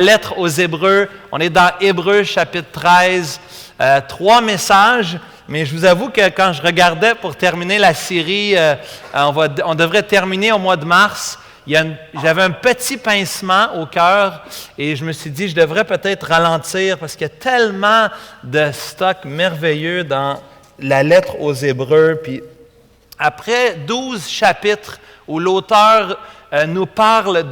Lettre aux Hébreux, on est dans Hébreux chapitre 13, 3 messages, mais je vous avoue que quand je regardais pour terminer la série, on devrait terminer au mois de mars, j'avais un petit pincement au cœur et je me suis dit je devrais peut-être ralentir parce qu'il y a tellement de stock merveilleux dans la lettre aux Hébreux. Puis après 12 chapitres où l'auteur nous parle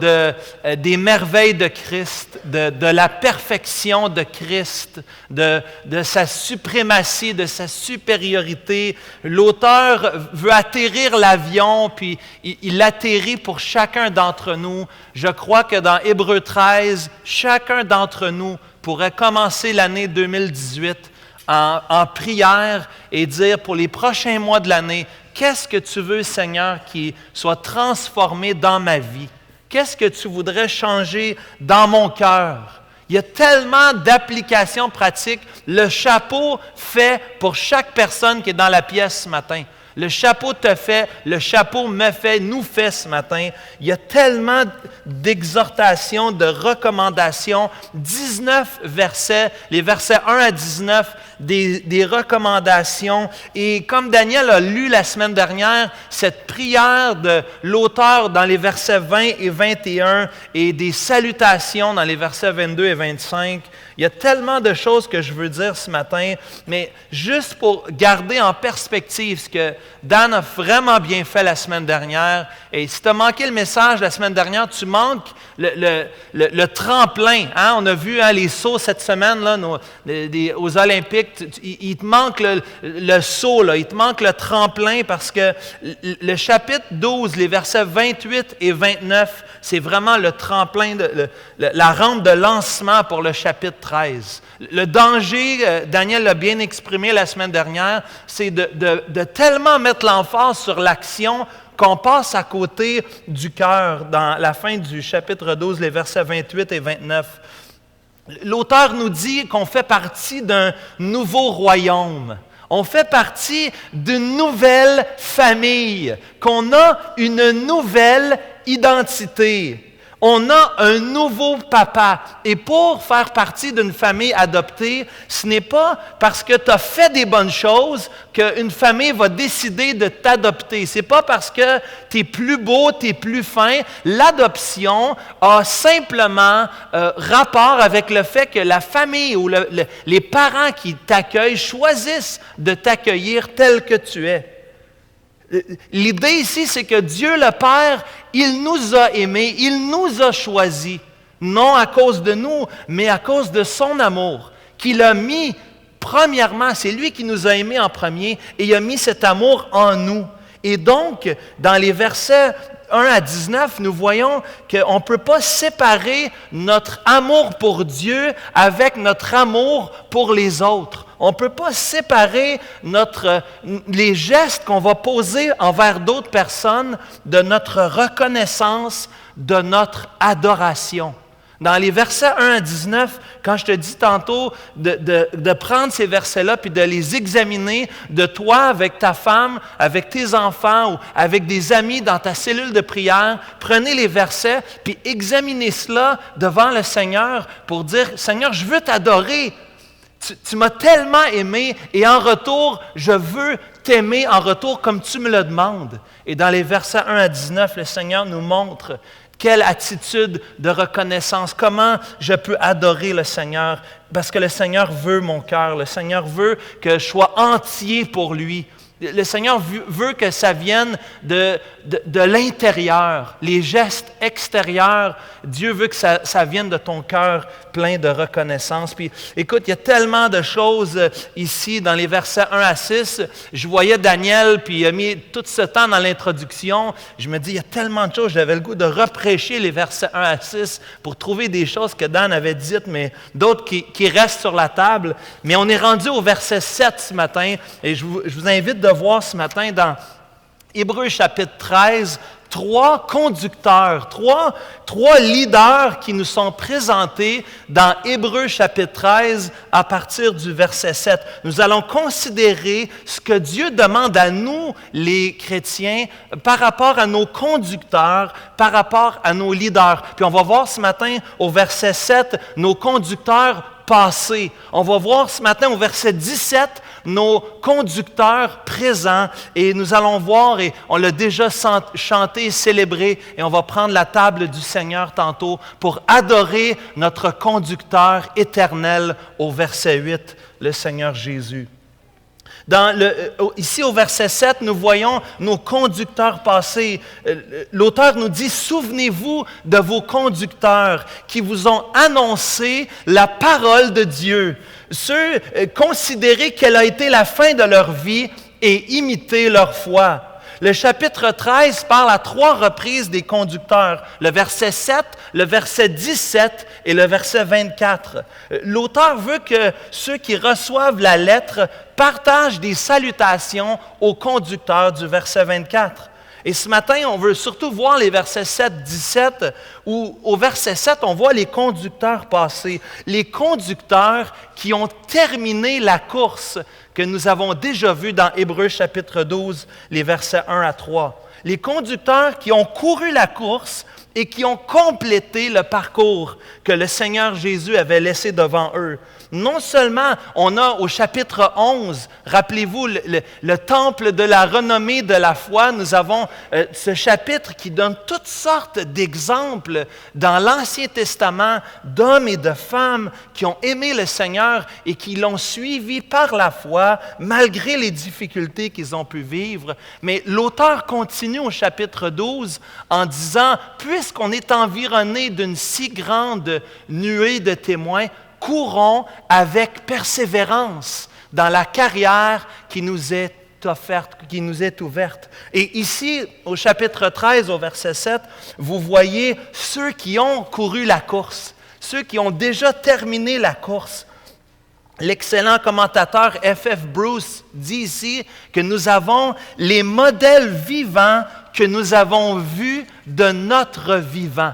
des merveilles de Christ, de la perfection de Christ, de sa suprématie, de sa supériorité. L'auteur veut atterrir l'avion, puis il atterrit pour chacun d'entre nous. Je crois que dans Hébreux 13, chacun d'entre nous pourrait commencer l'année 2018 en prière et dire pour les prochains mois de l'année, qu'est-ce que tu veux, Seigneur, qui soit transformé dans ma vie? Qu'est-ce que tu voudrais changer dans mon cœur? Il y a tellement d'applications pratiques. Le chapeau fait pour chaque personne qui est dans la pièce ce matin. Le chapeau te fait, le chapeau me fait, nous fait ce matin. Il y a tellement d'exhortations, de recommandations. 19 versets, les versets 1 à 19, des recommandations. Et comme Daniel a lu la semaine dernière, cette prière de l'auteur dans les versets 20 et 21 et des salutations dans les versets 22 et 25, il y a tellement de choses que je veux dire ce matin, mais juste pour garder en perspective ce que Dan a vraiment bien fait la semaine dernière. Et si tu as manqué le message la semaine dernière, tu manques le tremplin. Hein? On a vu les sauts cette semaine là, aux Olympiques. Il te manque le saut, là. Il te manque le tremplin parce que le chapitre 12, les versets 28 et 29, c'est vraiment le tremplin, la rampe de lancement pour le chapitre 13. Le danger, Daniel l'a bien exprimé la semaine dernière, c'est de tellement mettre l'emphase sur l'action qu'on passe à côté du cœur dans la fin du chapitre 12, les versets 28 et 29. L'auteur nous dit qu'on fait partie d'un nouveau royaume. On fait partie d'une nouvelle famille, qu'on a une nouvelle identité. On a un nouveau papa. Et pour faire partie d'une famille adoptée, ce n'est pas parce que tu as fait des bonnes choses qu'une famille va décider de t'adopter. Ce n'est pas parce que tu es plus beau, tu es plus fin. L'adoption a simplement rapport avec le fait que la famille ou les parents qui t'accueillent choisissent de t'accueillir tel que tu es. L'idée ici, c'est que Dieu le Père, il nous a aimés, il nous a choisis, non à cause de nous, mais à cause de son amour, qu'il a mis premièrement, c'est lui qui nous a aimés en premier, et il a mis cet amour en nous. Et donc, dans les versets 1 à 19, nous voyons qu'on ne peut pas séparer notre amour pour Dieu avec notre amour pour les autres. On ne peut pas séparer les gestes qu'on va poser envers d'autres personnes de notre reconnaissance, de notre adoration. Dans les versets 1 à 19, quand je te dis tantôt de prendre ces versets-là puis de les examiner de toi avec ta femme, avec tes enfants ou avec des amis dans ta cellule de prière, prenez les versets puis examinez cela devant le Seigneur pour dire « Seigneur, je veux t'adorer. Tu m'as tellement aimé et en retour, je veux t'aimer en retour comme tu me le demandes. » Et dans les versets 1 à 19, le Seigneur nous montre quelle attitude de reconnaissance, comment je peux adorer le Seigneur, parce que le Seigneur veut mon cœur, le Seigneur veut que je sois entier pour lui. Le Seigneur veut que ça vienne de l'intérieur, les gestes extérieurs. Dieu veut que ça vienne de ton cœur plein de reconnaissance. Puis, écoute, il y a tellement de choses ici dans les versets 1 à 6. Je voyais Daniel, puis il a mis tout ce temps dans l'introduction. Je me dis, il y a tellement de choses. J'avais le goût de reprêcher les versets 1 à 6 pour trouver des choses que Dan avait dites, mais d'autres qui restent sur la table. Mais on est rendu au verset 7 ce matin, et je vous invite de voir ce matin Hébreux chapitre 13, trois conducteurs, trois leaders qui nous sont présentés dans Hébreux chapitre 13 à partir du verset 7. Nous allons considérer ce que Dieu demande à nous, les chrétiens, par rapport à nos conducteurs, par rapport à nos leaders. Puis on va voir ce matin au verset 7 nos conducteurs passés. On va voir ce matin au verset 17 nos conducteurs présents et nous allons voir, et on l'a déjà chanté et célébré, et on va prendre la table du Seigneur tantôt pour adorer notre conducteur éternel au verset 8, le Seigneur Jésus. Ici au verset 7, nous voyons nos conducteurs passés. L'auteur nous dit, « Souvenez-vous de vos conducteurs qui vous ont annoncé la parole de Dieu. Ceux considérez quelle a été la fin de leur vie et imitez leur foi. » Le chapitre 13 parle à 3 reprises des conducteurs, le verset 7, le verset 17 et le verset 24. L'auteur veut que ceux qui reçoivent la lettre partagent des salutations aux conducteurs du verset 24. Et ce matin, on veut surtout voir les versets 7, 17, où au verset 7, on voit les conducteurs passés, les conducteurs qui ont terminé la course que nous avons déjà vue dans Hébreux chapitre 12, les versets 1 à 3. Les conducteurs qui ont couru la course et qui ont complété le parcours que le Seigneur Jésus avait laissé devant eux. Non seulement on a au chapitre 11, rappelez-vous, le temple de la renommée de la foi, nous avons ce chapitre qui donne toutes sortes d'exemples dans l'Ancien Testament d'hommes et de femmes qui ont aimé le Seigneur et qui l'ont suivi par la foi malgré les difficultés qu'ils ont pu vivre. Mais l'auteur continue au chapitre 12 en disant, puisqu'on est environné d'une si grande nuée de témoins, courons avec persévérance dans la carrière qui nous est ouverte. Et ici, au chapitre 13, au verset 7, vous voyez ceux qui ont couru la course, ceux qui ont déjà terminé la course. L'excellent commentateur F.F. Bruce dit ici que nous avons les modèles vivants que nous avons vus de notre vivant.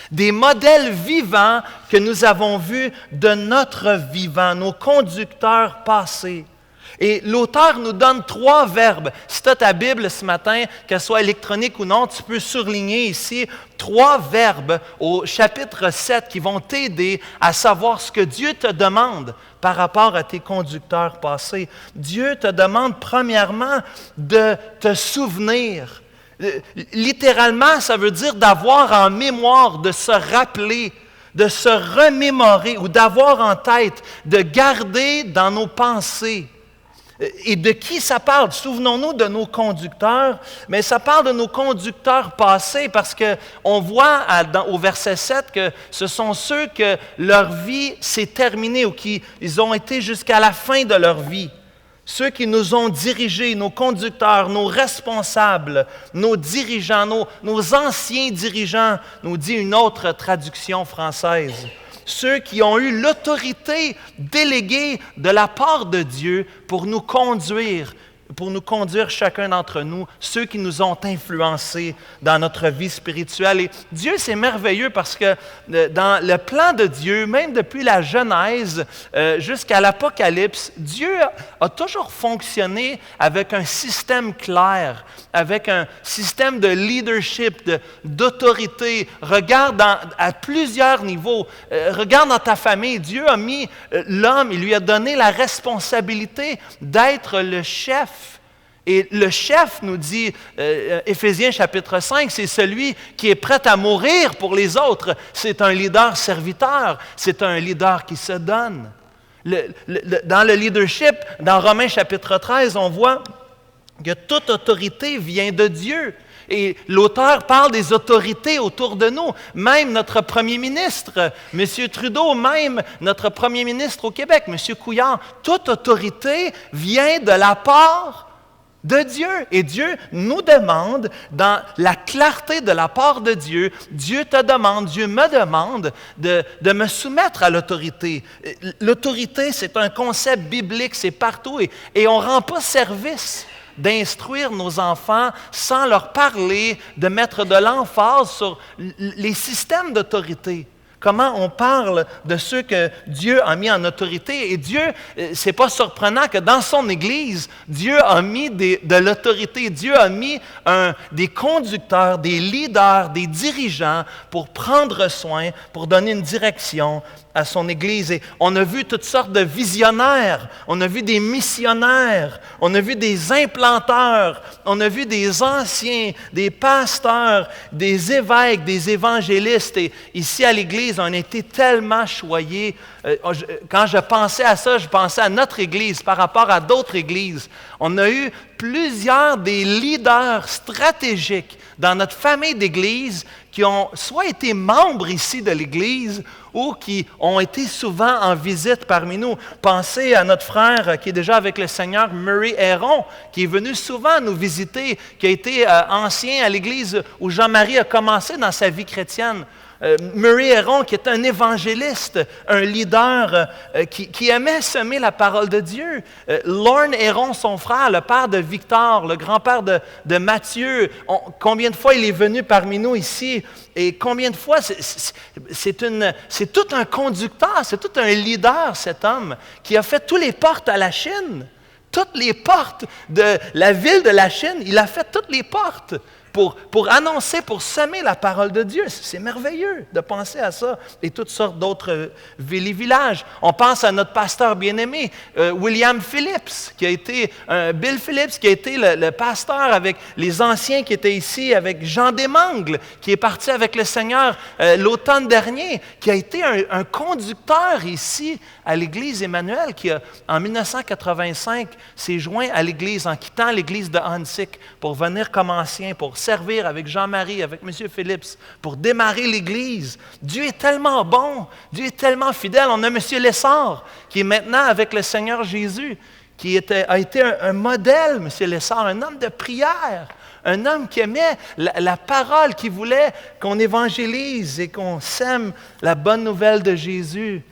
Des modèles vivants que nous avons vus de notre vivant, nos conducteurs passés. Et l'auteur nous donne 3 verbes. Si tu as ta Bible ce matin, qu'elle soit électronique ou non, tu peux surligner ici 3 verbes au chapitre 7 qui vont t'aider à savoir ce que Dieu te demande par rapport à tes conducteurs passés. Dieu te demande premièrement de te souvenir. Littéralement, ça veut dire d'avoir en mémoire, de se rappeler, de se remémorer ou d'avoir en tête, de garder dans nos pensées. Et de qui ça parle? Souvenons-nous de nos conducteurs, mais ça parle de nos conducteurs passés parce qu'on voit au verset 7 que ce sont ceux que leur vie s'est terminée ou ils ont été jusqu'à la fin de leur vie. Ceux qui nous ont dirigés, nos conducteurs, nos responsables, nos dirigeants, nos anciens dirigeants, nous dit une autre traduction française. Ceux qui ont eu l'autorité déléguée de la part de Dieu pour nous conduire chacun d'entre nous, ceux qui nous ont influencés dans notre vie spirituelle. Et Dieu, c'est merveilleux parce que dans le plan de Dieu, même depuis la Genèse jusqu'à l'Apocalypse, Dieu a toujours fonctionné avec un système clair, avec un système de leadership, d'autorité. Regarde à plusieurs niveaux. Regarde dans ta famille. Dieu a mis l'homme, il lui a donné la responsabilité d'être le chef. Et le chef, nous dit Éphésiens chapitre 5, c'est celui qui est prêt à mourir pour les autres. C'est un leader serviteur, c'est un leader qui se donne. Dans le leadership, dans Romains chapitre 13, on voit que toute autorité vient de Dieu. Et l'auteur parle des autorités autour de nous. Même notre premier ministre, M. Trudeau, même notre premier ministre au Québec, M. Couillard, toute autorité vient de la part de Dieu. Et Dieu nous demande, dans la clarté de la part de Dieu, Dieu te demande, Dieu me demande de me soumettre à l'autorité. L'autorité, c'est un concept biblique, c'est partout et on ne rend pas service d'instruire nos enfants sans leur parler, de mettre de l'emphase sur les systèmes d'autorité. Comment on parle de ceux que Dieu a mis en autorité. Et Dieu, c'est pas surprenant que dans son Église, Dieu a mis de l'autorité. Dieu a mis des conducteurs, des leaders, des dirigeants pour prendre soin, pour donner une direction à son Église. Et on a vu toutes sortes de visionnaires, on a vu des missionnaires, on a vu des implanteurs, on a vu des anciens, des pasteurs, des évêques, des évangélistes. Et ici à l'Église, on a été tellement choyés. Quand je pensais à ça, je pensais à notre Église par rapport à d'autres églises. On a eu plusieurs des leaders stratégiques dans notre famille d'Église qui ont soit été membres ici de l'Église ou qui ont été souvent en visite parmi nous. Pensez à notre frère qui est déjà avec le Seigneur, Murray Héron, qui est venu souvent nous visiter, qui a été ancien à l'Église où Jean-Marie a commencé dans sa vie chrétienne. Murray Héron, qui est un évangéliste, un leader qui aimait semer la parole de Dieu. Lorne Héron, son frère, le père de Victor, le grand-père de Matthieu, combien de fois il est venu parmi nous ici et combien de fois c'est tout un conducteur, c'est tout un leader, cet homme, qui a fait toutes les portes à la Chine. Toutes les portes de la ville de la Chine, il a fait toutes les portes pour annoncer, pour semer la parole de Dieu. C'est merveilleux de penser à ça. Et toutes sortes d'autres villes et villages. On pense à notre pasteur bien-aimé, William Phillips, Bill Phillips, qui a été le pasteur avec les anciens qui étaient ici, avec Jean Desmangles, qui est parti avec le Seigneur l'automne dernier, qui a été un conducteur ici à l'Église Emmanuel, qui en 1985 s'est joint à l'Église en quittant l'Église de Hansik pour venir comme ancien, pour servir avec Jean-Marie, avec M. Phillips, pour démarrer l'Église. Dieu est tellement bon, Dieu est tellement fidèle. On a M. Lessard, qui est maintenant avec le Seigneur Jésus, qui a été un modèle, M. Lessard, un homme de prière, un homme qui aimait la parole, qui voulait qu'on évangélise et qu'on sème la bonne nouvelle de Jésus.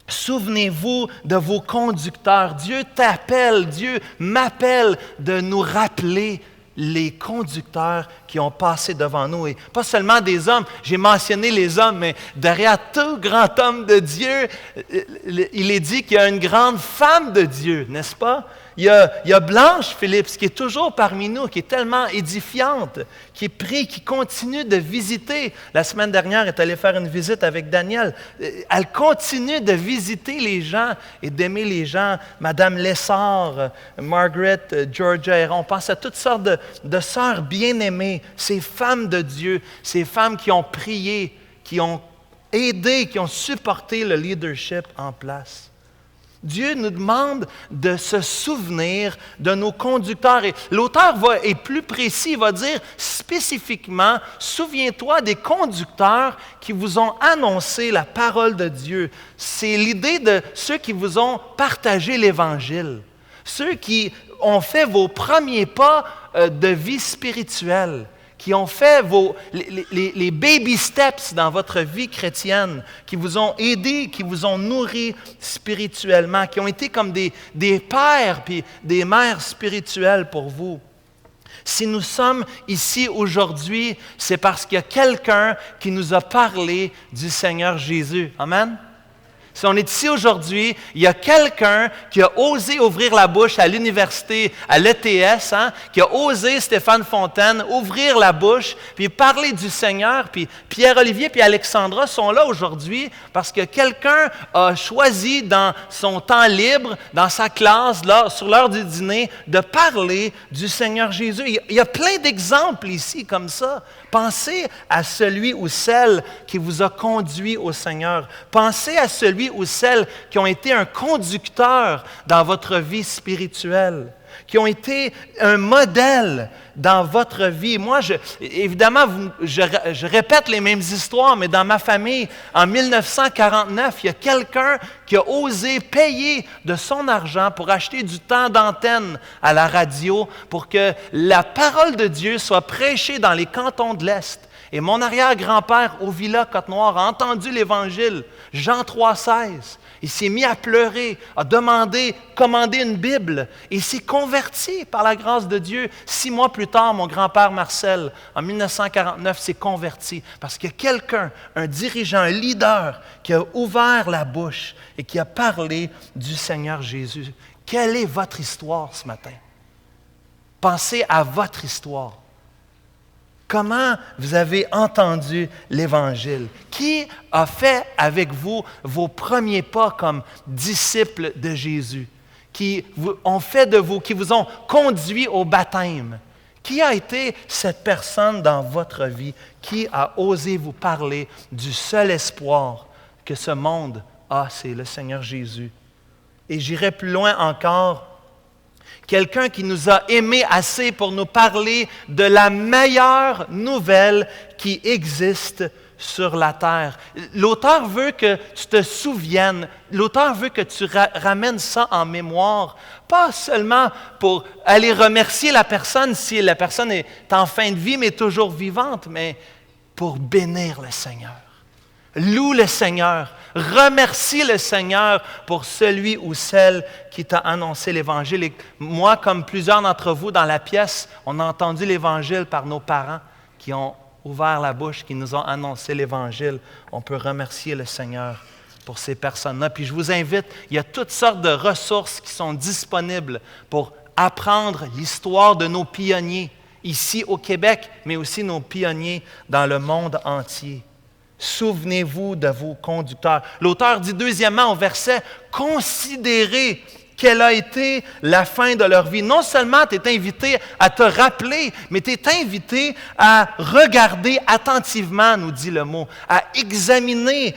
Souvenez-vous de vos conducteurs. Dieu t'appelle, Dieu m'appelle de nous rappeler les conducteurs qui ont passé devant nous. Et pas seulement des hommes, j'ai mentionné les hommes, mais derrière tout grand homme de Dieu, il est dit qu'il y a une grande femme de Dieu, n'est-ce pas? Il y a Blanche Phillips qui est toujours parmi nous, qui est tellement édifiante, qui prie, qui continue de visiter. La semaine dernière, elle est allée faire une visite avec Daniel. Elle continue de visiter les gens et d'aimer les gens. Madame Lessard, Margaret, Georgia Héron. On pense à toutes sortes de sœurs bien-aimées, ces femmes de Dieu, ces femmes qui ont prié, qui ont aidé, qui ont supporté le leadership en place. Dieu nous demande de se souvenir de nos conducteurs. Et l'auteur est plus précis, il va dire spécifiquement, souviens-toi des conducteurs qui vous ont annoncé la parole de Dieu. C'est l'idée de ceux qui vous ont partagé l'Évangile, ceux qui ont fait vos premiers pas de vie spirituelle, qui ont fait les baby steps dans votre vie chrétienne, qui vous ont aidé, qui vous ont nourri spirituellement, qui ont été comme des pères puis des mères spirituelles pour vous. Si nous sommes ici aujourd'hui, c'est parce qu'il y a quelqu'un qui nous a parlé du Seigneur Jésus. Amen? Si on est ici aujourd'hui, il y a quelqu'un qui a osé ouvrir la bouche à l'université, à l'ETS, qui a osé, Stéphane Fontaine, ouvrir la bouche, puis parler du Seigneur. Puis Pierre-Olivier et Alexandra sont là aujourd'hui parce que quelqu'un a choisi dans son temps libre, dans sa classe, là, sur l'heure du dîner, de parler du Seigneur Jésus. Il y a plein d'exemples ici comme ça. Pensez à celui ou celle qui vous a conduit au Seigneur. Pensez à celui ou celle qui ont été un conducteur dans votre vie spirituelle, qui ont été un modèle dans votre vie. Moi, évidemment, je répète les mêmes histoires, mais dans ma famille, en 1949, il y a quelqu'un qui a osé payer de son argent pour acheter du temps d'antenne à la radio pour que la parole de Dieu soit prêchée dans les cantons de l'Est. Et mon arrière-grand-père au Villa Côte-Noire a entendu l'Évangile, Jean 3,16. Il s'est mis à pleurer, a commandé une Bible et s'est converti par la grâce de Dieu. 6 mois plus tard, mon grand-père Marcel, en 1949, s'est converti parce qu'il y a quelqu'un, un dirigeant, un leader, qui a ouvert la bouche et qui a parlé du Seigneur Jésus. Quelle est votre histoire ce matin? Pensez à votre histoire. Comment vous avez entendu l'Évangile? Qui a fait avec vous vos premiers pas comme disciples de Jésus? Qui ont fait de vous, qui vous ont conduit au baptême? Qui a été cette personne dans votre vie qui a osé vous parler du seul espoir que ce monde a, c'est le Seigneur Jésus? Et j'irai plus loin encore. Quelqu'un qui nous a aimés assez pour nous parler de la meilleure nouvelle qui existe sur la terre. L'auteur veut que tu te souviennes, l'auteur veut que tu ramènes ça en mémoire, pas seulement pour aller remercier la personne si la personne est en fin de vie mais toujours vivante, mais pour bénir le Seigneur. Loue le Seigneur. Remercie le Seigneur pour celui ou celle qui t'a annoncé l'Évangile. Et moi, comme plusieurs d'entre vous dans la pièce, on a entendu l'Évangile par nos parents qui ont ouvert la bouche, qui nous ont annoncé l'Évangile. On peut remercier le Seigneur pour ces personnes-là. Puis je vous invite, il y a toutes sortes de ressources qui sont disponibles pour apprendre l'histoire de nos pionniers ici au Québec, mais aussi nos pionniers dans le monde entier. Souvenez-vous de vos conducteurs. L'auteur dit deuxièmement au verset, considérez quelle a été la fin de leur vie. Non seulement tu es invité à te rappeler, mais tu es invité à regarder attentivement, nous dit le mot, à examiner,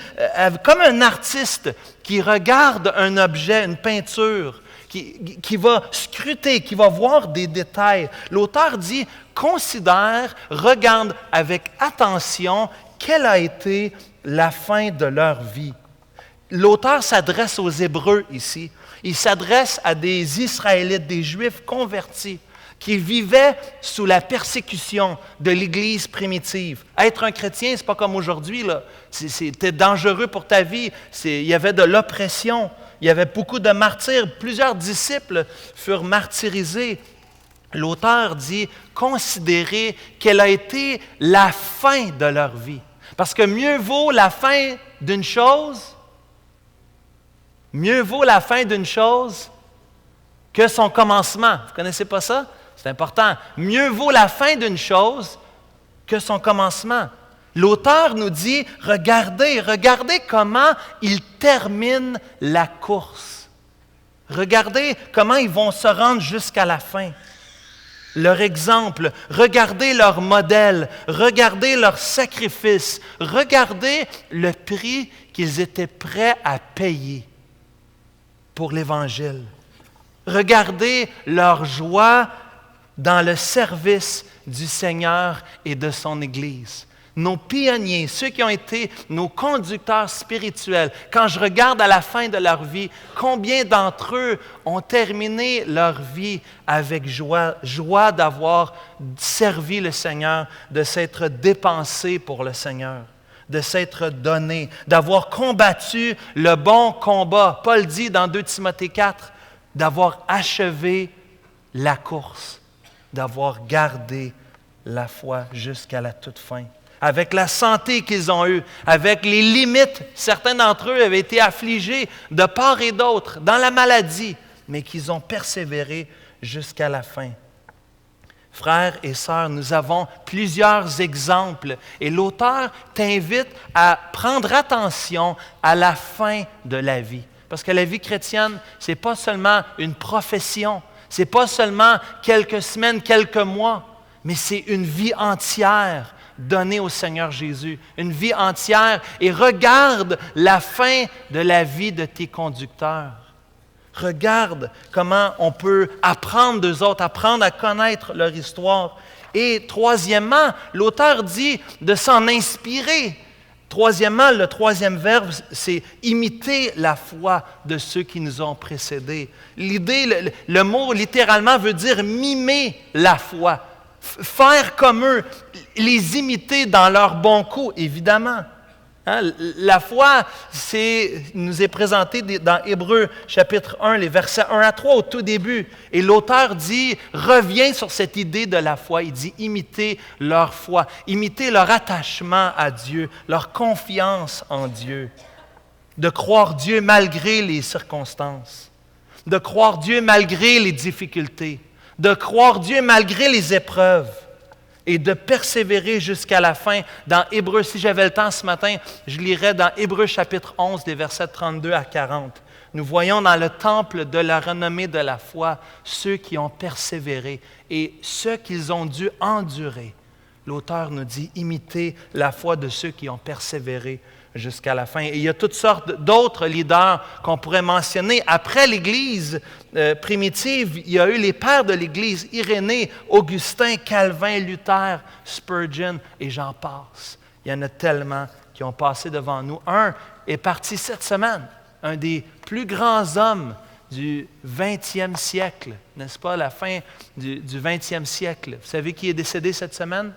comme un artiste qui regarde un objet, une peinture, qui va scruter, qui va voir des détails. L'auteur dit, considère, regarde avec attention quelle a été la fin de leur vie. L'auteur s'adresse aux Hébreux ici. Il s'adresse à des Israélites, des Juifs convertis, qui vivaient sous la persécution de l'Église primitive. Être un chrétien, ce n'est pas comme aujourd'hui. C'était dangereux pour ta vie. Il y avait de l'oppression. Il y avait beaucoup de martyrs. Plusieurs disciples furent martyrisés. L'auteur dit, considérez quelle a été la fin de leur vie. Parce que mieux vaut la fin d'une chose que son commencement. Vous ne connaissez pas ça? C'est important. Mieux vaut la fin d'une chose que son commencement. L'auteur nous dit, regardez comment il termine la course. Regardez comment ils vont se rendre jusqu'à la fin. Leur exemple, regardez leur modèle, regardez leur sacrifice, regardez le prix qu'ils étaient prêts à payer pour l'Évangile. Regardez leur joie dans le service du Seigneur et de son Église. Nos pionniers, ceux qui ont été nos conducteurs spirituels, quand je regarde à la fin de leur vie, combien d'entre eux ont terminé leur vie avec joie d'avoir servi le Seigneur, de s'être dépensé pour le Seigneur, de s'être donné, d'avoir combattu le bon combat. Paul dit dans 2 Timothée 4, d'avoir achevé la course, d'avoir gardé la foi jusqu'à la toute fin. Avec la santé qu'ils ont eue, avec les limites, certains d'entre eux avaient été affligés de part et d'autre, dans la maladie, mais qu'ils ont persévéré jusqu'à la fin. Frères et sœurs, nous avons plusieurs exemples et l'auteur t'invite à prendre attention à la fin de la vie. Parce que la vie chrétienne, ce n'est pas seulement une profession, ce n'est pas seulement quelques semaines, quelques mois, mais c'est une vie entière donnée au Seigneur Jésus, une vie entière. Et regarde la fin de la vie de tes conducteurs. Regarde comment on peut apprendre d'eux autres, apprendre à connaître leur histoire. Et troisièmement, l'auteur dit de s'en inspirer. Troisièmement, le troisième verbe, c'est imiter la foi de ceux qui nous ont précédés. L'idée, le mot littéralement veut dire mimer la foi. faire comme eux, les imiter dans leurs bons coups, évidemment. Hein? La foi, nous est présentée dans Hébreux chapitre 1, les versets 1 à 3 au tout début. Et l'auteur revient sur cette idée de la foi. Il dit imiter leur foi, imiter leur attachement à Dieu, leur confiance en Dieu, de croire Dieu malgré les circonstances, de croire Dieu malgré les difficultés, de croire Dieu malgré les épreuves et de persévérer jusqu'à la fin. Dans Hébreux, si j'avais le temps ce matin, je lirais dans Hébreux chapitre 11, des versets 32 à 40. Nous voyons dans le temple de la renommée de la foi ceux qui ont persévéré et ceux qu'ils ont dû endurer. L'auteur nous dit imiter la foi de ceux qui ont persévéré jusqu'à la fin. Et il y a toutes sortes d'autres leaders qu'on pourrait mentionner. Après l'Église primitive, il y a eu les pères de l'Église, Irénée, Augustin, Calvin, Luther, Spurgeon, et j'en passe. Il y en a tellement qui ont passé devant nous. Un est parti cette semaine, un des plus grands hommes du 20e siècle, n'est-ce pas, la fin du 20e siècle. Vous savez qui est décédé cette semaine?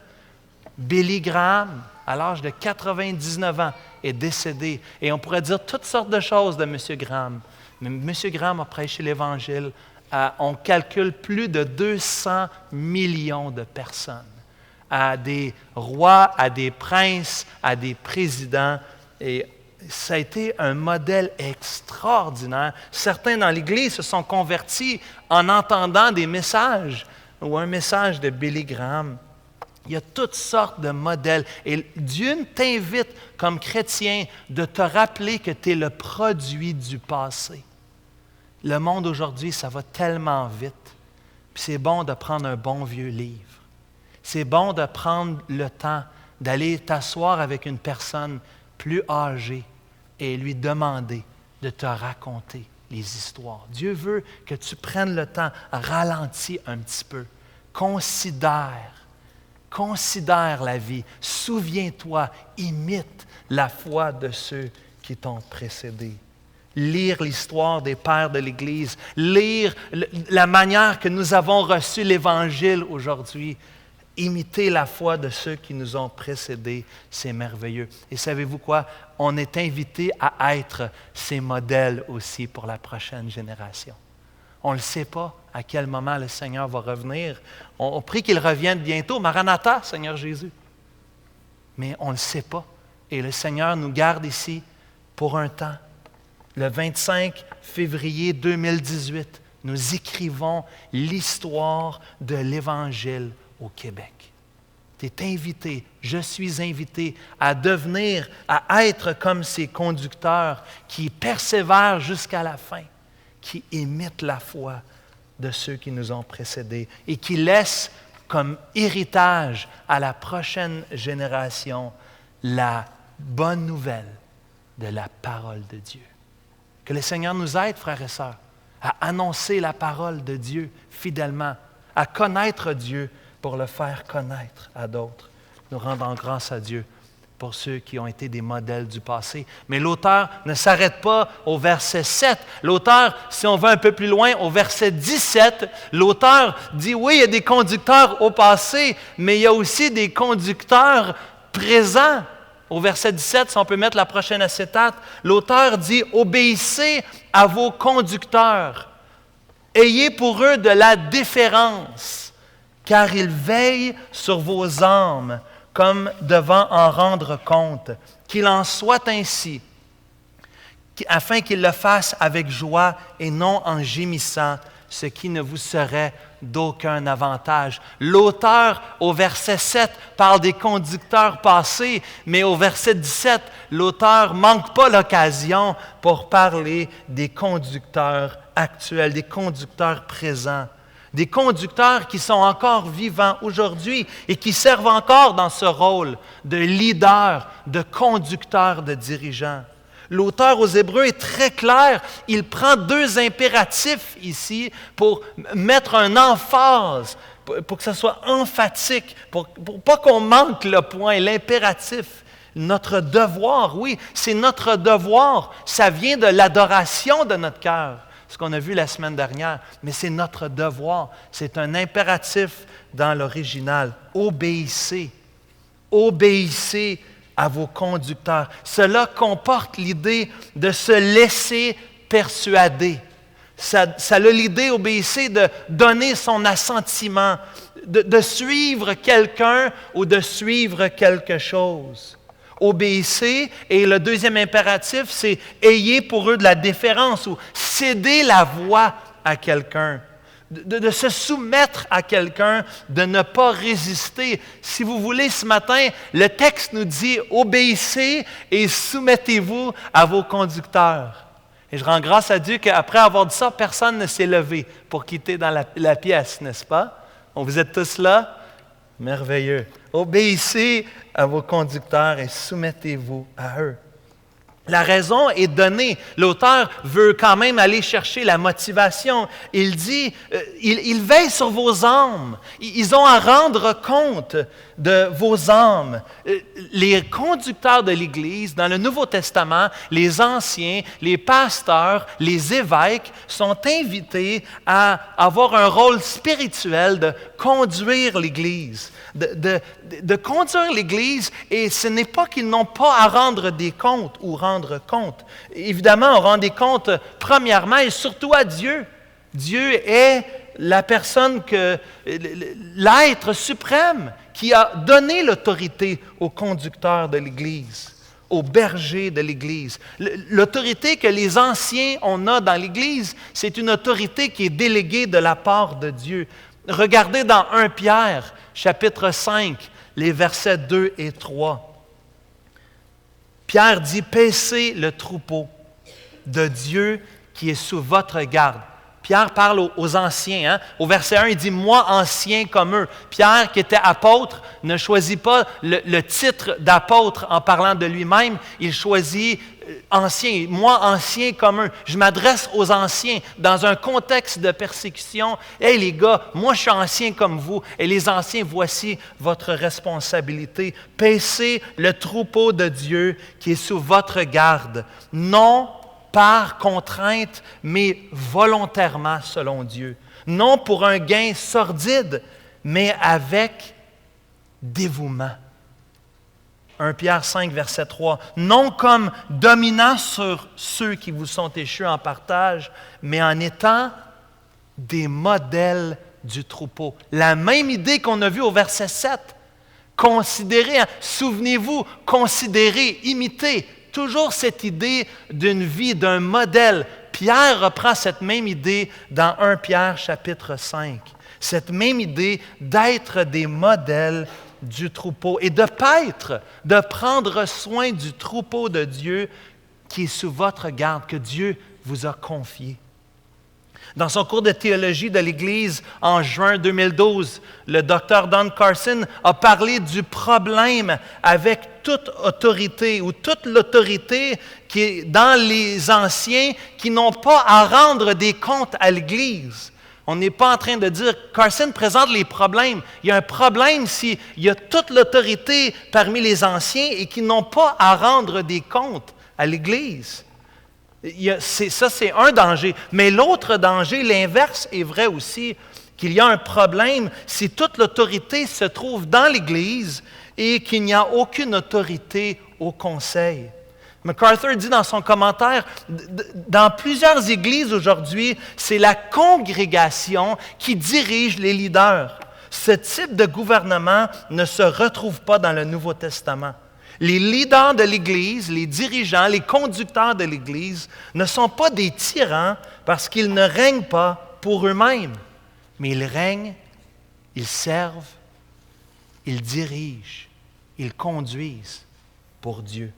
Billy Graham, à l'âge de 99 ans, est décédé. Et on pourrait dire toutes sortes de choses de M. Graham. Mais M. Graham a prêché l'Évangile à, on calcule, plus de 200 millions de personnes. À des rois, à des princes, à des présidents. Et ça a été un modèle extraordinaire. Certains dans l'Église se sont convertis en entendant des messages ou un message de Billy Graham. Il y a toutes sortes de modèles. Et Dieu t'invite, comme chrétien, de te rappeler que tu es le produit du passé. Le monde aujourd'hui, ça va tellement vite. Puis c'est bon de prendre un bon vieux livre. C'est bon de prendre le temps d'aller t'asseoir avec une personne plus âgée et lui demander de te raconter les histoires. Dieu veut que tu prennes le temps, ralentis un petit peu, Considère la vie, souviens-toi, imite la foi de ceux qui t'ont précédé. Lire l'histoire des pères de l'Église, lire la manière que nous avons reçu l'Évangile aujourd'hui, imiter la foi de ceux qui nous ont précédés, c'est merveilleux. Et savez-vous quoi? On est invité à être ces modèles aussi pour la prochaine génération. On ne le sait pas à quel moment le Seigneur va revenir. On prie qu'il revienne bientôt. Maranatha, Seigneur Jésus. Mais on ne le sait pas. Et le Seigneur nous garde ici pour un temps. Le 25 février 2018, nous écrivons l'histoire de l'Évangile au Québec. Tu es invité, je suis invité à devenir, à être comme ces conducteurs qui persévèrent jusqu'à la fin, qui imitent la foi de ceux qui nous ont précédés et qui laissent comme héritage à la prochaine génération la bonne nouvelle de la parole de Dieu. Que le Seigneur nous aide, frères et sœurs, à annoncer la parole de Dieu fidèlement, à connaître Dieu pour le faire connaître à d'autres. Nous rendons grâce à Dieu pour ceux qui ont été des modèles du passé. Mais l'auteur ne s'arrête pas au verset 7. L'auteur, si on va un peu plus loin, au verset 17, l'auteur dit, oui, il y a des conducteurs au passé, mais il y a aussi des conducteurs présents. Au verset 17, si on peut mettre la prochaine acétate, l'auteur dit, obéissez à vos conducteurs. Ayez pour eux de la déférence, car ils veillent sur vos âmes, comme devant en rendre compte, qu'il en soit ainsi, afin qu'il le fasse avec joie et non en gémissant, ce qui ne vous serait d'aucun avantage. L'auteur, au verset 7, parle des conducteurs passés, mais au verset 17, l'auteur ne manque pas l'occasion pour parler des conducteurs actuels, des conducteurs présents. Des conducteurs qui sont encore vivants aujourd'hui et qui servent encore dans ce rôle de leader, de conducteur, de dirigeant. L'auteur aux Hébreux est très clair. Il prend deux impératifs ici pour mettre un emphase, pour que ce soit emphatique, pour pas qu'on manque le point, l'impératif. Notre devoir, oui, c'est notre devoir. Ça vient de l'adoration de notre cœur. ce qu'on a vu la semaine dernière, mais c'est notre devoir. C'est un impératif dans l'original. Obéissez. Obéissez à vos conducteurs. Cela comporte l'idée de se laisser persuader. Ça a l'idée, obéissez, de donner son assentiment, de suivre quelqu'un ou de suivre quelque chose. Obéissez, et le deuxième impératif, c'est ayez pour eux de la déférence ou cédez la voix à quelqu'un. De se soumettre à quelqu'un, de ne pas résister. Si vous voulez, ce matin, le texte nous dit « Obéissez et soumettez-vous à vos conducteurs ». Et je rends grâce à Dieu qu'après avoir dit ça, personne ne s'est levé pour quitter dans la pièce, n'est-ce pas? Vous êtes tous là? Merveilleux. Obéissez à vos conducteurs et soumettez-vous à eux. La raison est donnée. L'auteur veut quand même aller chercher la motivation. Il dit, il veille sur vos âmes. Ils ont à rendre compte de vos âmes. Les conducteurs de l'Église, dans le Nouveau Testament, les anciens, les pasteurs, les évêques sont invités à avoir un rôle spirituel de conduire l'Église. De conduire l'Église, et ce n'est pas qu'ils n'ont pas à rendre des comptes ou rendre compte. Évidemment, on rend des comptes premièrement et surtout à Dieu. Dieu est la personne, l'être suprême qui a donné l'autorité aux conducteurs de l'Église, aux bergers de l'Église. L'autorité que les anciens on a dans l'Église, c'est une autorité qui est déléguée de la part de Dieu. Regardez dans 1 Pierre, chapitre 5, les versets 2 et 3. Pierre dit « Paissez le troupeau de Dieu qui est sous votre garde ». Pierre parle aux anciens. Hein? Au verset 1, il dit « Moi, ancien comme eux ». Pierre, qui était apôtre, ne choisit pas le titre d'apôtre en parlant de lui-même. Il choisit ancien. « Moi, ancien comme eux ». Je m'adresse aux anciens dans un contexte de persécution. « Hey les gars, moi je suis ancien comme vous. Et les anciens, voici votre responsabilité. Paissez le troupeau de Dieu qui est sous votre garde. Non par contrainte, mais volontairement selon Dieu. Non pour un gain sordide, mais avec dévouement. » 1 Pierre 5, verset 3. « Non comme dominant sur ceux qui vous sont échus en partage, mais en étant des modèles du troupeau. » La même idée qu'on a vue au verset 7. Considérez, souvenez-vous, considérez, imitez. Toujours cette idée d'une vie, d'un modèle. Pierre reprend cette même idée dans 1 Pierre chapitre 5. Cette même idée d'être des modèles du troupeau et de paître, de prendre soin du troupeau de Dieu qui est sous votre garde, que Dieu vous a confié. Dans son cours de théologie de l'Église en juin 2012, le docteur Don Carson a parlé du problème avec toute autorité ou toute l'autorité qui est dans les anciens qui n'ont pas à rendre des comptes à l'Église. On n'est pas en train de dire, Carson présente les problèmes. Il y a un problème s'il y a toute l'autorité parmi les anciens et qui n'ont pas à rendre des comptes à l'Église. Ça, c'est un danger. Mais l'autre danger, l'inverse est vrai aussi, qu'il y a un problème si toute l'autorité se trouve dans l'Église et qu'il n'y a aucune autorité au conseil. MacArthur dit dans son commentaire, dans plusieurs églises aujourd'hui, c'est la congrégation qui dirige les leaders. Ce type de gouvernement ne se retrouve pas dans le Nouveau Testament. Les leaders de l'Église, les dirigeants, les conducteurs de l'Église ne sont pas des tyrans parce qu'ils ne règnent pas pour eux-mêmes, mais ils règnent, ils servent, ils dirigent, ils conduisent pour Dieu.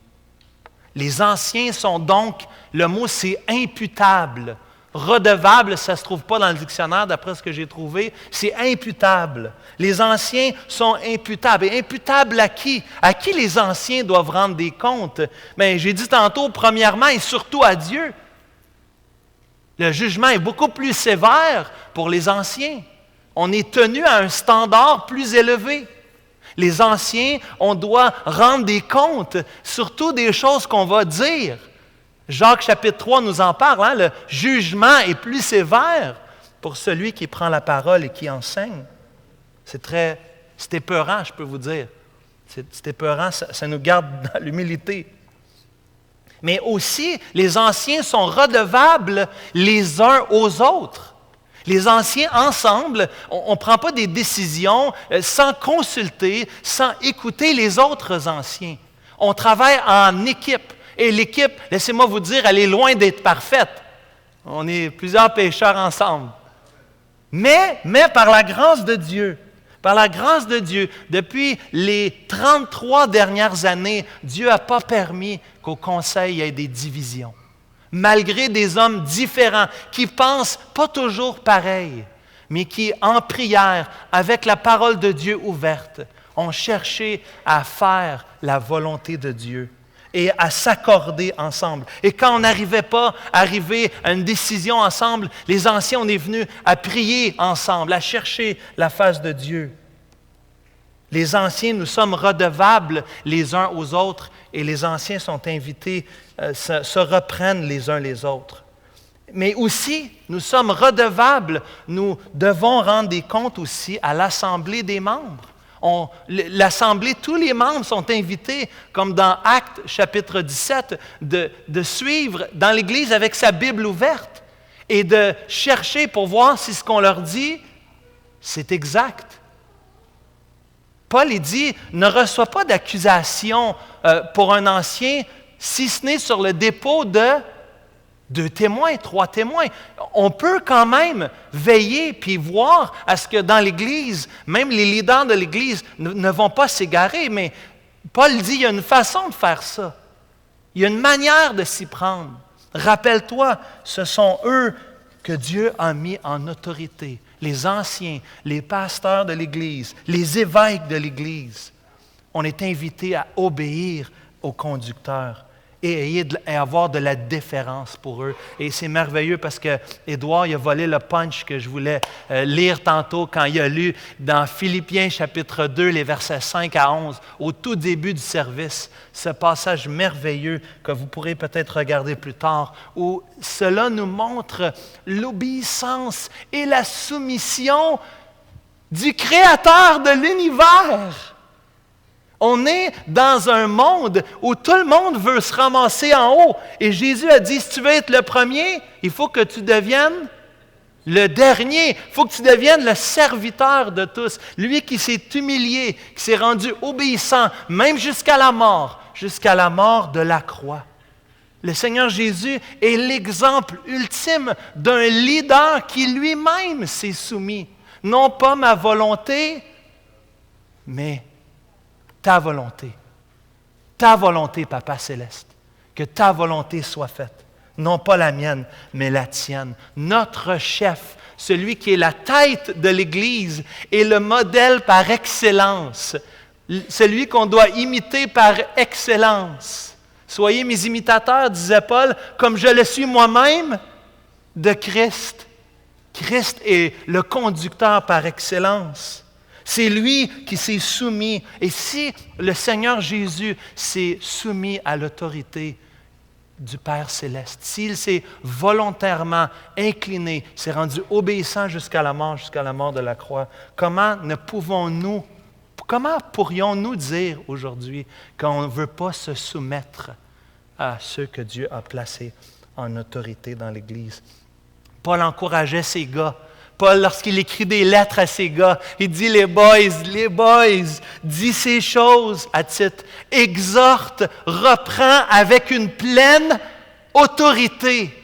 Les anciens sont donc, le mot c'est imputable. Redevable, ça ne se trouve pas dans le dictionnaire, d'après ce que j'ai trouvé, c'est imputable. Les anciens sont imputables. Et imputables à qui? À qui les anciens doivent rendre des comptes? Bien, j'ai dit tantôt, premièrement et surtout à Dieu. Le jugement est beaucoup plus sévère pour les anciens. On est tenu à un standard plus élevé. Les anciens, on doit rendre des comptes, surtout des choses qu'on va dire. Jacques chapitre 3 nous en parle, hein? Le jugement est plus sévère pour celui qui prend la parole et qui enseigne. C'est épeurant, je peux vous dire. C'est épeurant, ça nous garde dans l'humilité. Mais aussi, les anciens sont redevables les uns aux autres. Les anciens, ensemble, on ne prend pas des décisions sans consulter, sans écouter les autres anciens. On travaille en équipe. Et l'équipe, laissez-moi vous dire, elle est loin d'être parfaite. On est plusieurs pécheurs ensemble. Mais par la grâce de Dieu, depuis les 33 dernières années, Dieu n'a pas permis qu'au conseil il y ait des divisions. Malgré des hommes différents qui ne pensent pas toujours pareil, mais qui, en prière, avec la parole de Dieu ouverte, ont cherché à faire la volonté de Dieu et à s'accorder ensemble. Et quand on n'arrivait pas à arriver à une décision ensemble, les anciens, on est venus à prier ensemble, à chercher la face de Dieu. Les anciens, nous sommes redevables les uns aux autres et les anciens sont invités, se reprennent les uns les autres. Mais aussi, nous sommes redevables, nous devons rendre des comptes aussi à l'Assemblée des membres. L'Assemblée, tous les membres sont invités, comme dans Actes chapitre 17, de suivre dans l'Église avec sa Bible ouverte et de chercher pour voir si ce qu'on leur dit, c'est exact. Paul dit, ne reçois pas d'accusation pour un ancien, si ce n'est sur le dépôt de 2 témoins, 3 témoins. On peut quand même veiller puis voir à ce que dans l'Église, même les leaders de l'Église ne vont pas s'égarer, mais Paul dit, il y a une façon de faire ça. Il y a une manière de s'y prendre. Rappelle-toi, ce sont eux que Dieu a mis en autorité. Les anciens, les pasteurs de l'Église, les évêques de l'Église. On est invités à obéir aux conducteurs et avoir de la déférence pour eux. Et c'est merveilleux parce que Édouard, il a volé le punch que je voulais lire tantôt quand il a lu dans Philippiens chapitre 2, les versets 5 à 11, au tout début du service, ce passage merveilleux que vous pourrez peut-être regarder plus tard, où cela nous montre l'obéissance et la soumission du Créateur de l'univers. On est dans un monde où tout le monde veut se ramasser en haut. Et Jésus a dit, si tu veux être le premier, il faut que tu deviennes le dernier. Il faut que tu deviennes le serviteur de tous. Lui qui s'est humilié, qui s'est rendu obéissant, même jusqu'à la mort de la croix. Le Seigneur Jésus est l'exemple ultime d'un leader qui lui-même s'est soumis. Non pas ma volonté, mais ta volonté, Papa Céleste, que ta volonté soit faite, non pas la mienne, mais la tienne. Notre chef, celui qui est la tête de l'Église, est le modèle par excellence, celui qu'on doit imiter par excellence. Soyez mes imitateurs, disait Paul, comme je le suis moi-même de Christ. Christ est le conducteur par excellence. C'est lui qui s'est soumis. Et si le Seigneur Jésus s'est soumis à l'autorité du Père Céleste, s'il s'est volontairement incliné, s'est rendu obéissant jusqu'à la mort de la croix, comment pourrions-nous dire aujourd'hui qu'on ne veut pas se soumettre à ceux que Dieu a placés en autorité dans l'Église? Paul encourageait ses gars. Paul, lorsqu'il écrit des lettres à ses gars, il dit, les boys, dis ces choses à titre, exhorte, reprends avec une pleine autorité.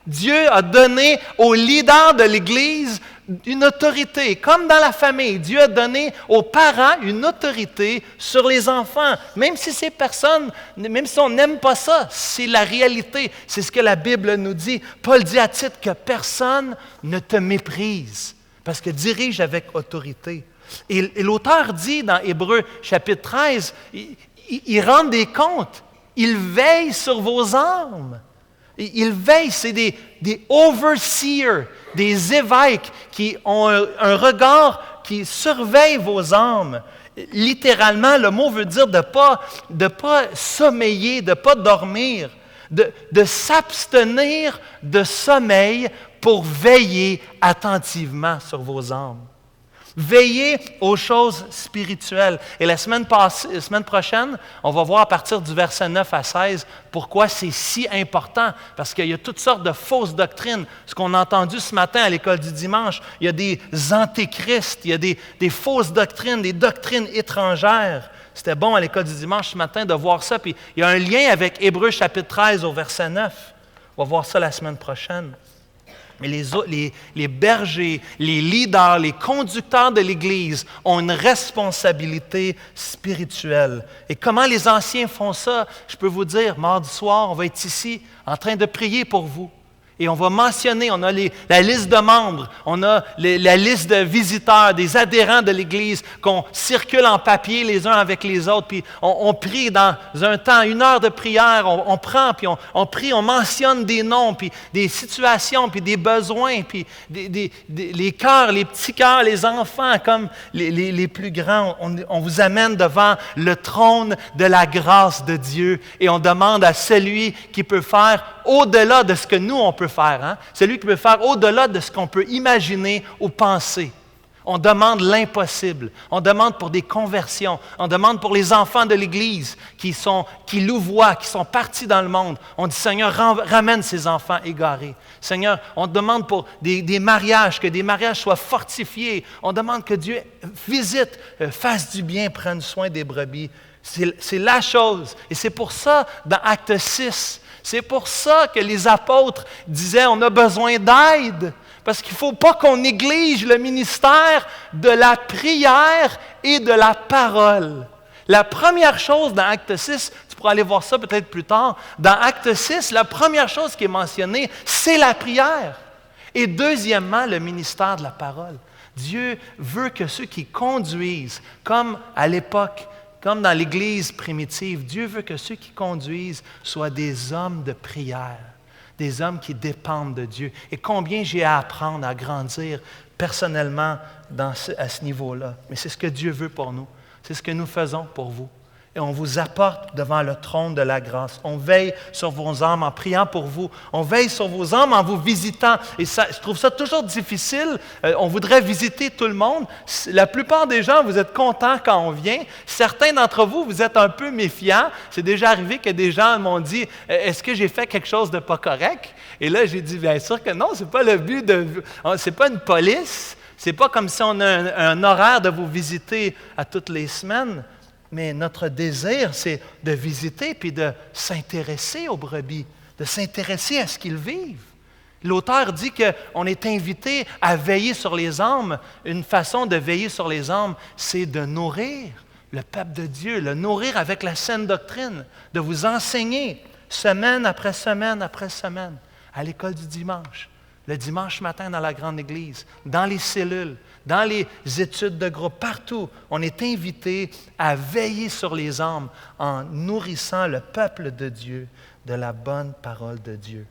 Dieu a donné aux leaders de l'Église une autorité, comme dans la famille. Dieu a donné aux parents une autorité sur les enfants. Même si ces personnes, même si on n'aime pas ça, c'est la réalité. C'est ce que la Bible nous dit. Paul dit à titre que personne ne te méprise, parce que dirige avec autorité. Et l'auteur dit dans Hébreux chapitre 13, il rend des comptes. Il veille sur vos âmes. Ils veillent, c'est des overseers, des évêques qui ont un regard qui surveille vos âmes. Littéralement, le mot veut dire de pas sommeiller, de ne pas dormir. de s'abstenir de sommeil pour veiller attentivement sur vos âmes. Veillez aux choses spirituelles. Et la semaine prochaine, on va voir à partir du verset 9 à 16 pourquoi c'est si important. Parce qu'il y a toutes sortes de fausses doctrines. Ce qu'on a entendu ce matin à l'école du dimanche, il y a des antéchrists, il y a des fausses doctrines, des doctrines étrangères. C'était bon à l'école du dimanche ce matin de voir ça. Puis il y a un lien avec Hébreux chapitre 13 au verset 9. On va voir ça la semaine prochaine. Mais les bergers, les leaders, les conducteurs de l'Église ont une responsabilité spirituelle. Et comment les anciens font ça? Je peux vous dire, mardi soir, on va être ici en train de prier pour vous. Et on va mentionner, on a la liste de membres, on a la liste de visiteurs, des adhérents de l'Église, qu'on circule en papier les uns avec les autres, puis on prie dans un temps, 1 heure de prière, on prend, puis on prie, on mentionne des noms, puis des situations, puis des besoins, puis les cœurs, les petits cœurs, les enfants, comme les plus grands. On vous amène devant le trône de la grâce de Dieu, et on demande à celui qui peut faire au-delà de ce que nous, on peut faire. Hein? Celui qui peut faire au-delà de ce qu'on peut imaginer ou penser. On demande l'impossible. On demande pour des conversions. On demande pour les enfants de l'Église qui louvoient, qui sont partis dans le monde. On dit, Seigneur, ramène ces enfants égarés. Seigneur, on demande pour des mariages, que des mariages soient fortifiés. On demande que Dieu visite, fasse du bien, prenne soin des brebis. C'est la chose. Et c'est pour ça, dans Acte 6, c'est pour ça que les apôtres disaient, on a besoin d'aide. Parce qu'il ne faut pas qu'on néglige le ministère de la prière et de la parole. La première chose dans Acte 6, tu pourras aller voir ça peut-être plus tard, dans Acte 6, la première chose qui est mentionnée, c'est la prière. Et deuxièmement, le ministère de la parole. Dieu veut que ceux qui conduisent, comme à l'époque, comme dans l'Église primitive, Dieu veut que ceux qui conduisent soient des hommes de prière, des hommes qui dépendent de Dieu. Et combien j'ai à apprendre, à grandir personnellement à ce niveau-là. Mais c'est ce que Dieu veut pour nous. C'est ce que nous faisons pour vous. Et on vous apporte devant le trône de la grâce. On veille sur vos âmes en priant pour vous. On veille sur vos âmes en vous visitant. Et ça, je trouve ça toujours difficile. On voudrait visiter tout le monde. La plupart des gens, vous êtes contents quand on vient. Certains d'entre vous, vous êtes un peu méfiants. C'est déjà arrivé que des gens m'ont dit « Est-ce que j'ai fait quelque chose de pas correct? » Et là, j'ai dit « Bien sûr que non, c'est pas le but c'est pas une police. C'est pas comme si on a un horaire de vous visiter à toutes les semaines. » Mais notre désir, c'est de visiter puis de s'intéresser aux brebis, de s'intéresser à ce qu'ils vivent. L'auteur dit qu'on est invité à veiller sur les âmes. Une façon de veiller sur les âmes, c'est de nourrir le peuple de Dieu, le nourrir avec la saine doctrine, de vous enseigner semaine après semaine après semaine, à l'école du dimanche, le dimanche matin dans la grande église, dans les cellules, dans les études de groupe, partout, on est invité à veiller sur les âmes en nourrissant le peuple de Dieu de la bonne parole de Dieu.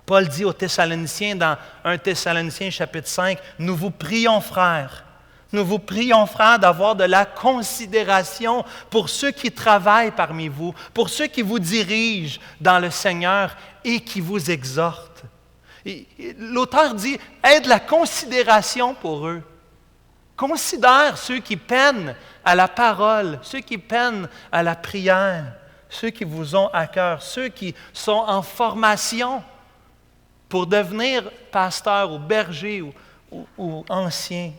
Paul dit aux Thessaloniciens dans 1 Thessaloniciens chapitre 5, « Nous vous prions, frères, nous vous prions, frères, d'avoir de la considération pour ceux qui travaillent parmi vous, pour ceux qui vous dirigent dans le Seigneur et qui vous exhortent. » L'auteur dit, aie de la considération pour eux. Considère ceux qui peinent à la parole, ceux qui peinent à la prière, ceux qui vous ont à cœur, ceux qui sont en formation pour devenir pasteur ou berger ou ancien.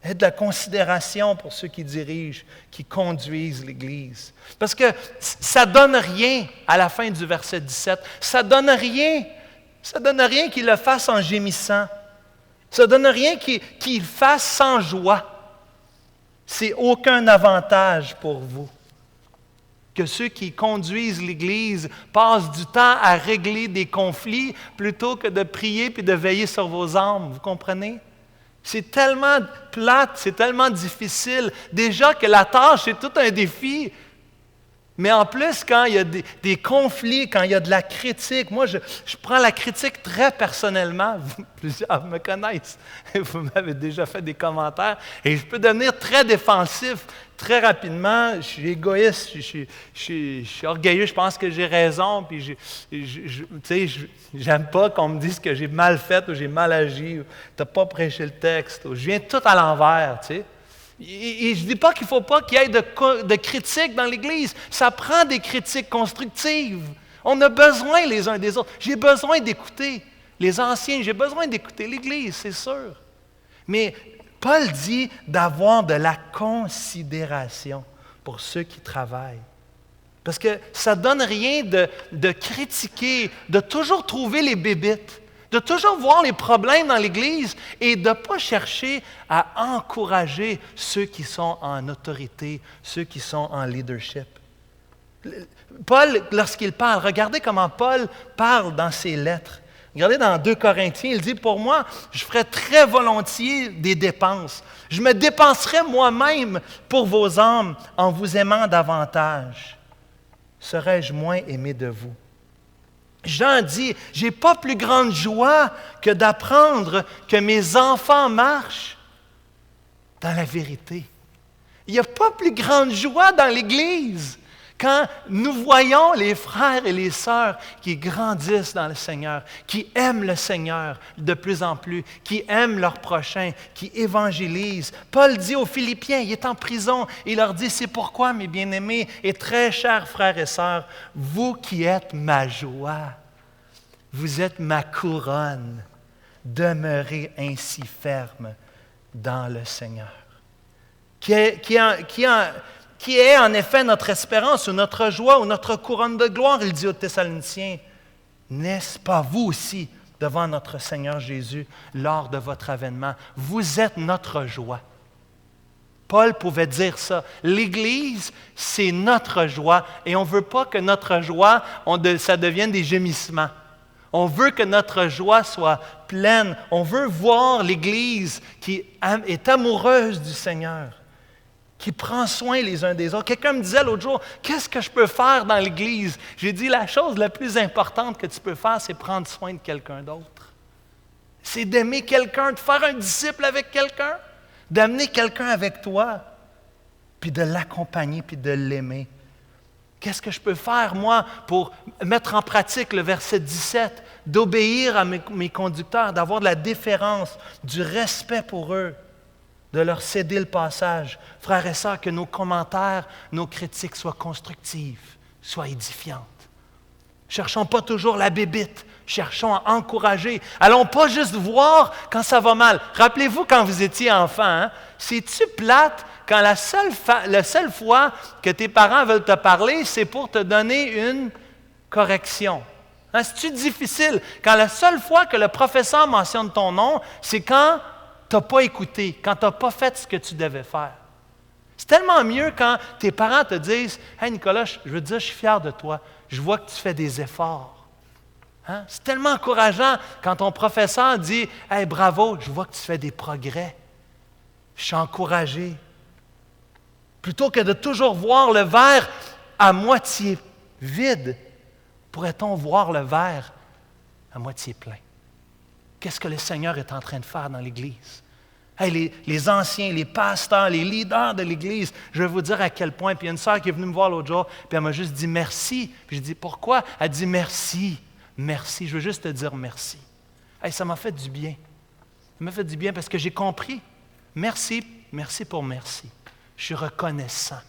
Aie de la considération pour ceux qui dirigent, qui conduisent l'Église. Parce que ça ne donne rien à la fin du verset 17. Ça ne donne rien. Ça ne donne rien qu'il le fasse en gémissant. Ça ne donne rien qu'il fasse sans joie. C'est aucun avantage pour vous. Que ceux qui conduisent l'Église passent du temps à régler des conflits plutôt que de prier et de veiller sur vos âmes. Vous comprenez? C'est tellement plate, c'est tellement difficile. Déjà que la tâche, c'est tout un défi. Mais en plus, quand il y a des conflits, quand il y a de la critique, moi, je prends la critique très personnellement. Plusieurs me connaissent. Vous m'avez déjà fait des commentaires. Et je peux devenir très défensif très rapidement. Je suis égoïste, je suis orgueilleux, je pense que j'ai raison. Puis, j'aime pas qu'on me dise que j'ai mal fait ou j'ai mal agi, ou tu n'as pas prêché le texte, ou je viens tout à l'envers, tu sais. Et je ne dis pas qu'il ne faut pas qu'il y ait de critiques dans l'Église. Ça prend des critiques constructives. On a besoin les uns des autres. J'ai besoin d'écouter les anciens, j'ai besoin d'écouter l'Église, c'est sûr. Mais Paul dit d'avoir de la considération pour ceux qui travaillent. Parce que ça ne donne rien de critiquer, de toujours trouver les bébites, de toujours voir les problèmes dans l'Église et de ne pas chercher à encourager ceux qui sont en autorité, ceux qui sont en leadership. Paul, lorsqu'il parle, regardez comment Paul parle dans ses lettres. Regardez dans 2 Corinthiens, il dit, « Pour moi, je ferai très volontiers des dépenses. Je me dépenserai moi-même pour vos âmes en vous aimant davantage. Serais-je moins aimé de vous? » Jean dit, « J'ai pas plus grande joie que d'apprendre que mes enfants marchent dans la vérité. » Il n'y a pas plus grande joie dans l'Église quand nous voyons les frères et les sœurs qui grandissent dans le Seigneur, qui aiment le Seigneur de plus en plus, qui aiment leurs prochains, qui évangélisent. Paul dit aux Philippiens, il est en prison, il leur dit, « C'est pourquoi, mes bien-aimés et très chers frères et sœurs, vous qui êtes ma joie, vous êtes ma couronne, demeurez ainsi ferme dans le Seigneur. » Qui est en effet notre espérance ou notre joie ou notre couronne de gloire, il dit aux Thessaloniciens. N'est-ce pas vous aussi devant notre Seigneur Jésus lors de votre avènement? Vous êtes notre joie. Paul pouvait dire ça. L'Église, c'est notre joie et on ne veut pas que notre joie, ça devienne des gémissements. On veut que notre joie soit pleine. On veut voir l'Église qui est amoureuse du Seigneur, qui prend soin les uns des autres. Quelqu'un me disait l'autre jour, « Qu'est-ce que je peux faire dans l'Église? » J'ai dit, la chose la plus importante que tu peux faire, c'est prendre soin de quelqu'un d'autre. C'est d'aimer quelqu'un, de faire un disciple avec quelqu'un, d'amener quelqu'un avec toi, puis de l'accompagner, puis de l'aimer. Qu'est-ce que je peux faire, moi, pour mettre en pratique le verset 17, d'obéir à mes conducteurs, d'avoir de la déférence, du respect pour eux, de leur céder le passage. Frères et sœurs, que nos commentaires, nos critiques soient constructives, soient édifiantes. Cherchons pas toujours la bébite, cherchons à encourager. Allons pas juste voir quand ça va mal. Rappelez-vous quand vous étiez enfant, hein? C'est-tu plate quand la seule fois que tes parents veulent te parler, c'est pour te donner une correction? Hein? C'est-tu difficile quand la seule fois que le professeur mentionne ton nom, c'est quand tu n'as pas écouté, quand tu n'as pas fait ce que tu devais faire? C'est tellement mieux quand tes parents te disent « Hey Nicolas, je veux te dire, je suis fier de toi. Je vois que tu fais des efforts. Hein? » C'est tellement encourageant quand ton professeur dit « Hey, bravo, je vois que tu fais des progrès. Je suis encouragé. » Plutôt que de toujours voir le verre à moitié vide, pourrait-on voir le verre à moitié plein? Qu'est-ce que le Seigneur est en train de faire dans l'Église? Hey, les anciens, les pasteurs, les leaders de l'Église, je vais vous dire à quel point. Puis il y a une sœur qui est venue me voir l'autre jour, puis elle m'a juste dit merci. Puis je dis pourquoi? Elle dit merci, merci, je veux juste te dire merci. Hey, ça m'a fait du bien. Ça m'a fait du bien parce que j'ai compris. Merci, merci pour merci. Je suis reconnaissant.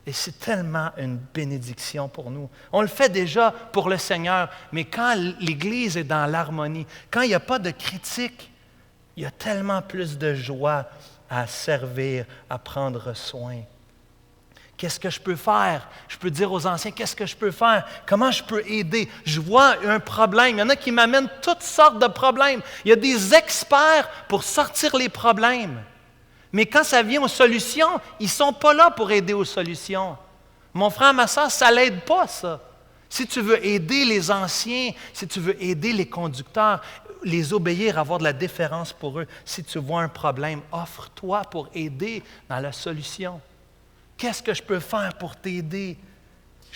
Et c'est tellement une bénédiction pour nous. On le fait déjà pour le Seigneur, mais quand l'Église est dans l'harmonie, quand il n'y a pas de critique, il y a tellement plus de joie à servir, à prendre soin. Qu'est-ce que je peux faire? Je peux dire aux anciens, qu'est-ce que je peux faire? Comment je peux aider? Je vois un problème. Il y en a qui m'amènent toutes sortes de problèmes. Il y a des experts pour sortir les problèmes. Mais quand ça vient aux solutions, ils ne sont pas là pour aider aux solutions. Mon frère, ma soeur, ça ne l'aide pas, ça. Si tu veux aider les anciens, si tu veux aider les conducteurs, les obéir, avoir de la déférence pour eux, si tu vois un problème, offre-toi pour aider dans la solution. Qu'est-ce que je peux faire pour t'aider?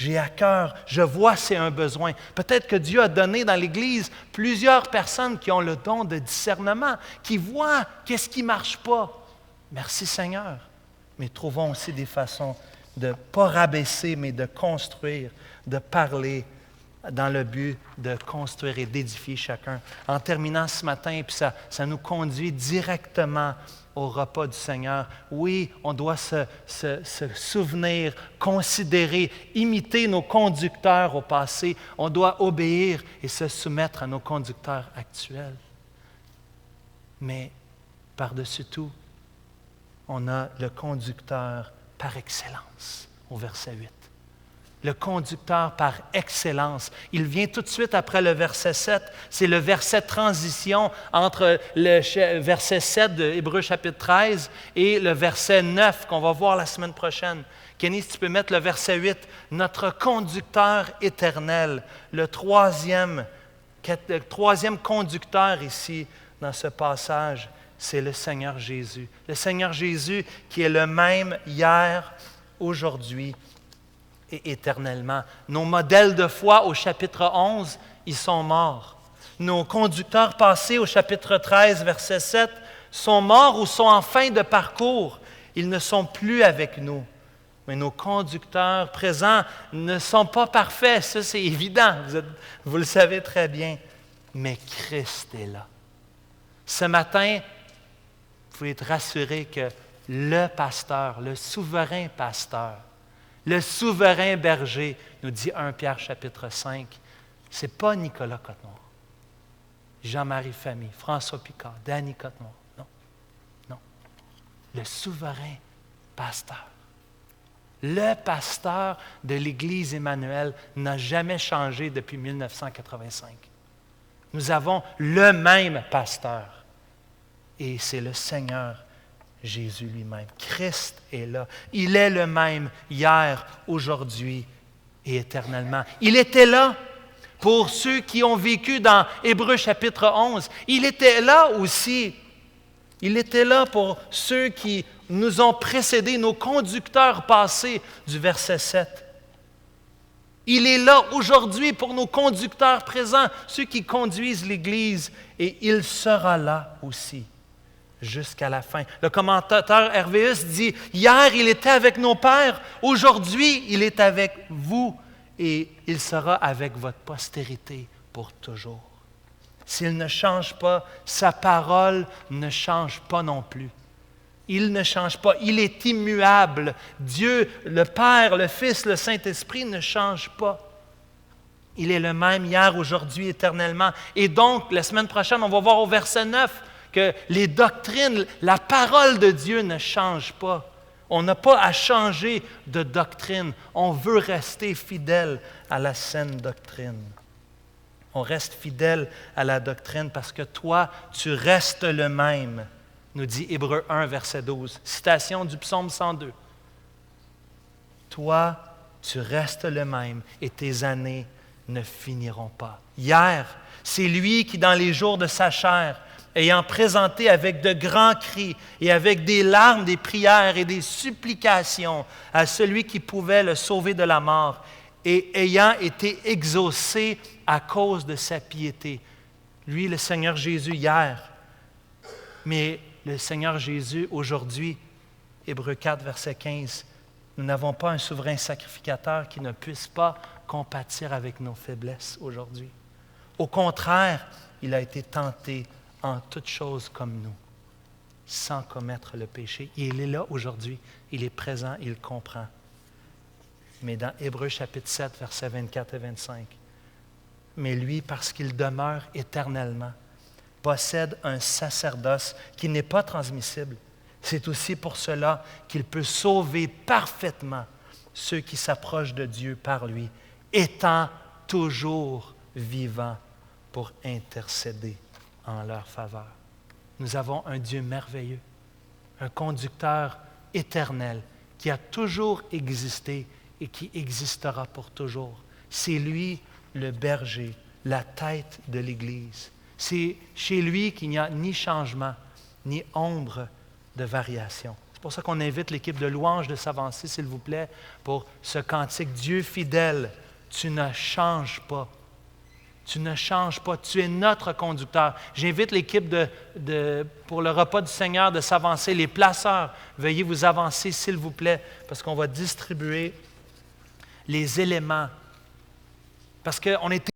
J'ai à cœur, je vois c'est un besoin. Peut-être que Dieu a donné dans l'Église plusieurs personnes qui ont le don de discernement, qui voient qu'est-ce qui ne marche pas. Merci Seigneur. Mais trouvons aussi des façons de ne pas rabaisser, mais de construire, de parler dans le but de construire et d'édifier chacun. En terminant ce matin, puis ça nous conduit directement au repas du Seigneur. Oui, on doit se souvenir, considérer, imiter nos conducteurs au passé. On doit obéir et se soumettre à nos conducteurs actuels. Mais par-dessus tout, on a le conducteur par excellence, au verset 8. Le conducteur par excellence. Il vient tout de suite après le verset 7. C'est le verset de transition entre le verset 7 de Hébreux chapitre 13 et le verset 9 qu'on va voir la semaine prochaine. Kenny, si tu peux mettre le verset 8. Notre conducteur éternel, le troisième conducteur ici dans ce passage, c'est le Seigneur Jésus. Le Seigneur Jésus qui est le même hier, aujourd'hui et éternellement. Nos modèles de foi au chapitre 11, ils sont morts. Nos conducteurs passés au chapitre 13, verset 7, sont morts ou sont en fin de parcours. Ils ne sont plus avec nous. Mais nos conducteurs présents ne sont pas parfaits. Ça, c'est évident. Vous le savez très bien. Mais Christ est là. Ce matin, vous pouvez être rassurés que le pasteur, le souverain pasteur, le souverain berger, nous dit 1 Pierre chapitre 5, ce n'est pas Nicolas Cotenoir, Jean-Marie Famille, François Picard, Danny Cotenoir. Non, non. Le souverain pasteur. Le pasteur de l'Église Emmanuel n'a jamais changé depuis 1985. Nous avons le même pasteur. Et c'est le Seigneur Jésus lui-même. Christ est là. Il est le même hier, aujourd'hui et éternellement. Il était là pour ceux qui ont vécu dans Hébreux chapitre 11. Il était là aussi. Il était là pour ceux qui nous ont précédés, nos conducteurs passés du verset 7. Il est là aujourd'hui pour nos conducteurs présents, ceux qui conduisent l'Église, et il sera là aussi jusqu'à la fin. Le commentateur RVS dit, « Hier, il était avec nos pères, aujourd'hui, il est avec vous, et il sera avec votre postérité pour toujours. » S'il ne change pas, sa parole ne change pas non plus. Il ne change pas, il est immuable. Dieu, le Père, le Fils, le Saint-Esprit ne changent pas. Il est le même hier, aujourd'hui, éternellement. Et donc, la semaine prochaine, on va voir au verset 9 que les doctrines, la parole de Dieu ne change pas. On n'a pas à changer de doctrine. On veut rester fidèle à la saine doctrine. On reste fidèle à la doctrine parce que toi, tu restes le même, nous dit Hébreux 1, verset 12. Citation du psaume 102. Toi, tu restes le même et tes années ne finiront pas. Hier, c'est lui qui, dans les jours de sa chair, ayant présenté avec de grands cris et avec des larmes, des prières et des supplications à celui qui pouvait le sauver de la mort, et ayant été exaucé à cause de sa piété. Lui, le Seigneur Jésus, hier, mais le Seigneur Jésus, aujourd'hui, Hébreux 4, verset 15, nous n'avons pas un souverain sacrificateur qui ne puisse pas compatir avec nos faiblesses aujourd'hui. Au contraire, il a été tenté en toutes choses comme nous, sans commettre le péché. Et il est là aujourd'hui, il est présent, il comprend. Mais dans Hébreux chapitre 7, versets 24 et 25, mais lui, parce qu'il demeure éternellement, possède un sacerdoce qui n'est pas transmissible. C'est aussi pour cela qu'il peut sauver parfaitement ceux qui s'approchent de Dieu par lui, étant toujours vivant pour intercéder en leur faveur. Nous avons un Dieu merveilleux, un conducteur éternel qui a toujours existé et qui existera pour toujours. C'est lui le berger, la tête de l'Église. C'est chez lui qu'il n'y a ni changement, ni ombre de variation. C'est C'est pour ça qu'on invite l'équipe de louange de s'avancer, s'il vous plaît, pour ce cantique. Dieu fidèle, tu ne changes pas. Tu ne changes pas. Tu es notre conducteur. J'invite l'équipe pour le repas du Seigneur de s'avancer. Les placeurs, veuillez vous avancer, s'il vous plaît, parce qu'on va distribuer les éléments. Parce qu'on est